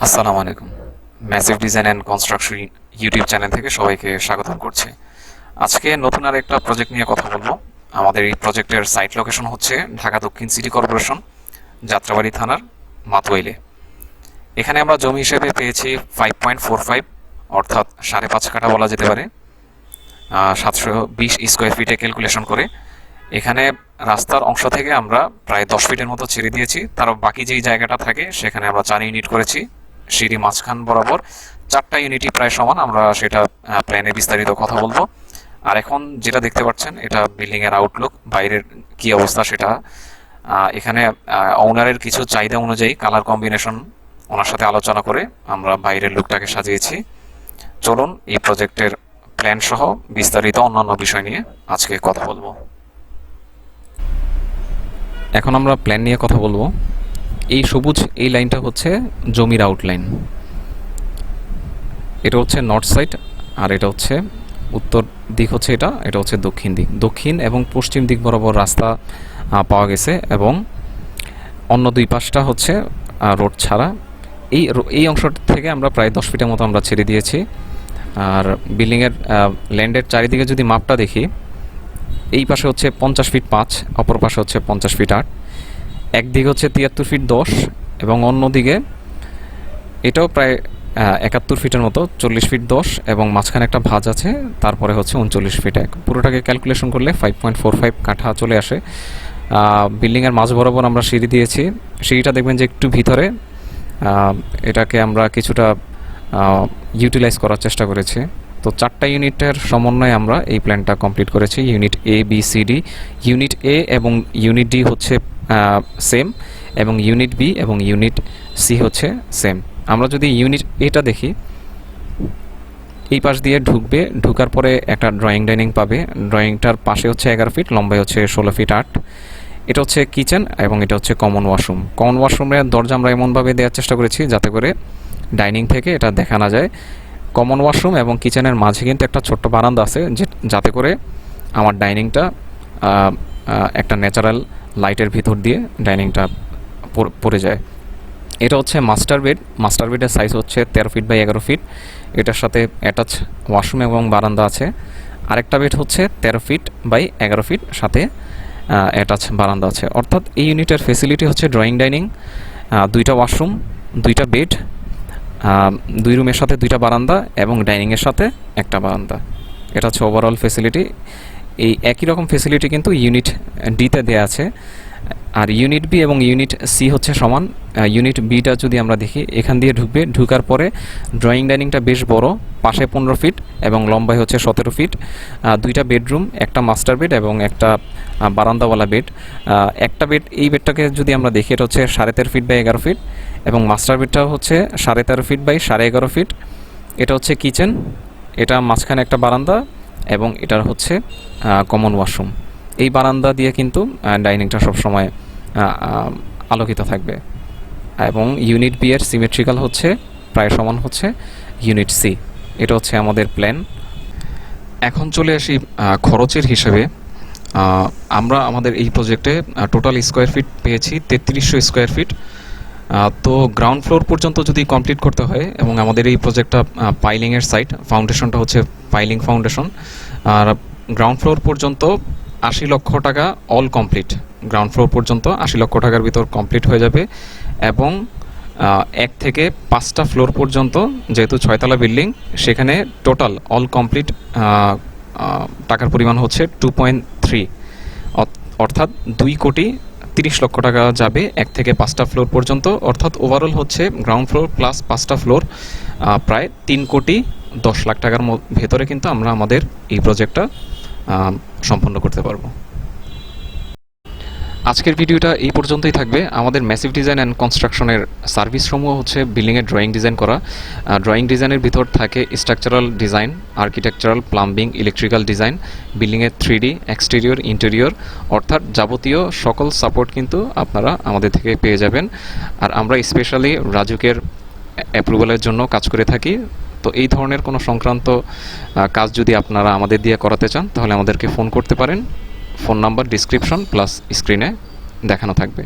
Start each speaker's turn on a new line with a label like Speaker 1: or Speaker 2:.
Speaker 1: আসসালামু আলাইকুম। Massive design and construction YouTube channel থেকে সবাইকে স্বাগতম করছি। আজকে নতুন আর একটা প্রজেক্ট নিয়ে কথা বলবো। আমাদের এই প্রজেক্টের সাইট লোকেশন হচ্ছে ঢাকা দক্ষিণ সিটি কর্পোরেশন, যাত্রাবাড়ি থানার মাতুয়াইলে। এখানে আমরা জমি হিসেবে পেয়েছি 5.45, অর্থাৎ 5.5 কাঠা বলা যেতে পারে, 720 স্কোয়ার ফিটে ক্যালকুলেশন করে। এখানে রাস্তার অংশ থেকে আমরা প্রায় 10 ফিটের মতো ছেড়ে দিয়েছি। তার বাকি যেই জায়গাটা থাকে সেখানে আমরা 4 ইউনিট করেছি। সিঁড়ি মাঝখান বরাবর 4টা ইউনিটই প্রায় সমান। আমরা সেটা প্ল্যানে বিস্তারিত কথা বলবো। আর এখন যেটা দেখতে পাচ্ছেন এটা বিল্ডিং এর আউটলুক, বাইরের কি অবস্থা সেটা। এখানে ওনারের কিছু চাহিদা অনুযায়ী কালার কম্বিনেশন ওনার সাথে আলোচনা করে আমরা বাইরের লুকটাকে সাজিয়েছি। চলুন এই প্রজেক্টের প্ল্যান সহ বিস্তারিত অন্যান্য বিষয় নিয়ে আজকে কথা বলবো। এখন আমরা প্ল্যান নিয়ে কথা বলবো। এই সবুজ এই লাইনটা হচ্ছে জমির আউটলাইন। এটা হচ্ছে নর্থ সাইড, আর এটা হচ্ছে উত্তর দিক, হচ্ছে এটা হচ্ছে দক্ষিণ দিক। দক্ষিণ এবং পশ্চিম দিক বরাবর রাস্তা পাওয়া গেছে, এবং অন্য দুই পাশটা হচ্ছে রোড ছাড়া। এই অংশ থেকে আমরা প্রায় 10 ফিটের মতো আমরা ছেড়ে দিয়েছি। আর বিল্ডিংয়ের ল্যান্ডের চারিদিকে যদি মাপটা দেখি, এই পাশে হচ্ছে 50 ফিট 5, অপর পাশে হচ্ছে 50 ফিট 8, একদিকে হচ্ছে 73 ফিট 10, এবং অন্যদিকে এটাও প্রায় 71 ফিটের মতো, 40 ফিট 10, এবং মাঝখানে একটা ভাঁজ আছে, তারপরে হচ্ছে 39 ফিট 1। পুরোটাকে ক্যালকুলেশন করলে 5.45 কাঠা চলে আসে। বিল্ডিংয়ের মাঝ বরাবর আমরা সিঁড়ি দিয়েছি। সিঁড়িটা দেখবেন যে একটু ভিতরে, এটাকে আমরা কিছুটা ইউটিলাইজ করার চেষ্টা করেছি। তো 4টা ইউনিটের সমন্বয়ে আমরা এই প্ল্যানটা কমপ্লিট করেছি। ইউনিট এ, বি, সি, ডি। ইউনিট এ এবং ইউনিট ডি হচ্ছে সেম, এবং ইউনিট বি এবং ইউনিট সি হচ্ছে সেম। আমরা যদি ইউনিট এটা দেখি, এই পাশ দিয়ে ঢুকার পরে একটা ড্রয়িং ডাইনিং পাবে। ড্রয়িংটার পাশে হচ্ছে 11 ফিট, লম্বায় হচ্ছে 16 ফিট 8। এটা হচ্ছে কিচেন, এবং এটা হচ্ছে কমন ওয়াশরুম। কমন ওয়াশরুমের দরজা আমরা এমনভাবে দেওয়ার চেষ্টা করেছি যাতে করে ডাইনিং থেকে এটা দেখা না যায়। কমন ওয়াশরুম এবং কিচেনের মাঝে কিন্তু একটা ছোট্ট বারান্দা আছে, যাতে করে আমার ডাইনিংটা একটা ন্যাচারাল লাইটের ভিতর দিয়ে ডাইনিংটা পড়ে যায়। এটা হচ্ছে মাস্টার বেড। মাস্টার বেডের সাইজ হচ্ছে 13 ফিট বাই 11 ফিট। এটার সাথে অ্যাটাচ ওয়াশরুম এবং বারান্দা আছে। আরেকটা বেড হচ্ছে 13 ফিট বাই 11 ফিট, সাথে অ্যাটাচ বারান্দা আছে। অর্থাৎ এই ইউনিটের ফেসিলিটি হচ্ছে ড্রয়িং ডাইনিং, 2টা ওয়াশরুম, 2টা বেড, 2 রুমের সাথে 2টা বারান্দা, এবং ডাইনিংয়ের সাথে একটা বারান্দা। এটা হচ্ছে ওভারঅল ফেসিলিটি। এই একই রকম ফেসিলিটি কিন্তু ইউনিট ডিতে দেওয়া আছে। আর ইউনিট বি এবং ইউনিট সি হচ্ছে সমান। ইউনিট বিটা যদি আমরা দেখি, এখান দিয়ে ঢুকার পরে ড্রয়িং ডাইনিংটা বেশ বড়, পাশে 15 ফিট এবং লম্বায় হচ্ছে 17 ফিট। 2টা বেডরুম, একটা মাস্টার বেড এবং একটা বারান্দাওয়ালা বেড। একটা বেড, এই বেডটাকে যদি আমরা দেখি, এটা হচ্ছে 13.5 ফিট বাই 11 ফিট, এবং মাস্টার বেডটা হচ্ছে 13.5 ফিট বাই 11.5 ফিট। এটা হচ্ছে কিচেন, এটা মাঝখানে একটা বারান্দা, এবং এটার হচ্ছে কমন ওয়াশরুম। এই বারান্দা দিয়ে কিন্তু ডাইনিংটা সবসময় আলোকিত থাকবে। এবং ইউনিট বি এর সিমেট্রিক্যাল হচ্ছে প্রায় সমান হচ্ছে ইউনিট সি। এটা হচ্ছে আমাদের প্ল্যান। এখন চলে আসি খরচের হিসেবে। আমরা আমাদের এই প্রজেক্টে টোটাল স্কোয়ার ফিট পেয়েছি 3300 স্কোয়ার ফিট। তো গ্রাউন্ড ফ্লোর পর্যন্ত যদি কমপ্লিট করতে হয়, এবং আমাদের এই প্রজেক্টটা পাইলিংয়ের সাইট, ফাউন্ডেশনটা হচ্ছে পাইলিং ফাউন্ডেশন। আর গ্রাউন্ড ফ্লোর পর্যন্ত 80 লক্ষ টাকা অল কমপ্লিট। গ্রাউন্ড ফ্লোর পর্যন্ত 80 লক্ষ টাকার ভিতর কমপ্লিট হয়ে যাবে। এবং 1 থেকে 5টা ফ্লোর পর্যন্ত, যেহেতু 6তলা বিল্ডিং, সেখানে টোটাল অল কমপ্লিট টাকার পরিমাণ হচ্ছে 2.3, অর্থাৎ 2,30,00,000 টাকা যাবে 1 থেকে 5টা ফ্লোর পর্যন্ত। অর্থাৎ ওভারঅল হচ্ছে গ্রাউন্ড ফ্লোর প্লাস 5টা ফ্লোর প্রায় 3,10,00,000 টাকার ভেতরে কিন্তু আমরা আমাদের এই প্রজেক্টটা সম্পন্ন করতে পারবো। আজকের ভিডিওটা এই পর্যন্তই থাকবে। আমাদের ম্যাসিভ ডিজাইন অ্যান্ড কনস্ট্রাকশনের সার্ভিসসমূহ হচ্ছে বিল্ডিংয়ের ড্রয়িং ডিজাইন করা। ড্রয়িং ডিজাইনের ভিতর থাকে structural design, architectural, plumbing, electrical design, বিল্ডিংয়ের 3D, এক্সটেরিয়র, ইন্টেরিয়র, অর্থাৎ যাবতীয় সকল সাপোর্ট কিন্তু আপনারা আমাদের থেকে পেয়ে যাবেন। আর আমরা স্পেশালি রাজুকের অ্যাপ্রুভালের জন্য কাজ করে থাকি। তো এই ধরনের কোনো সংক্রান্ত কাজ যদি আপনারা আমাদের দিয়ে করাতে চান, তাহলে আমাদেরকে ফোন করতে পারেন। ফোন নাম্বার ডিসক্রিপশন প্লাস স্ক্রিনে দেখানো থাকবে।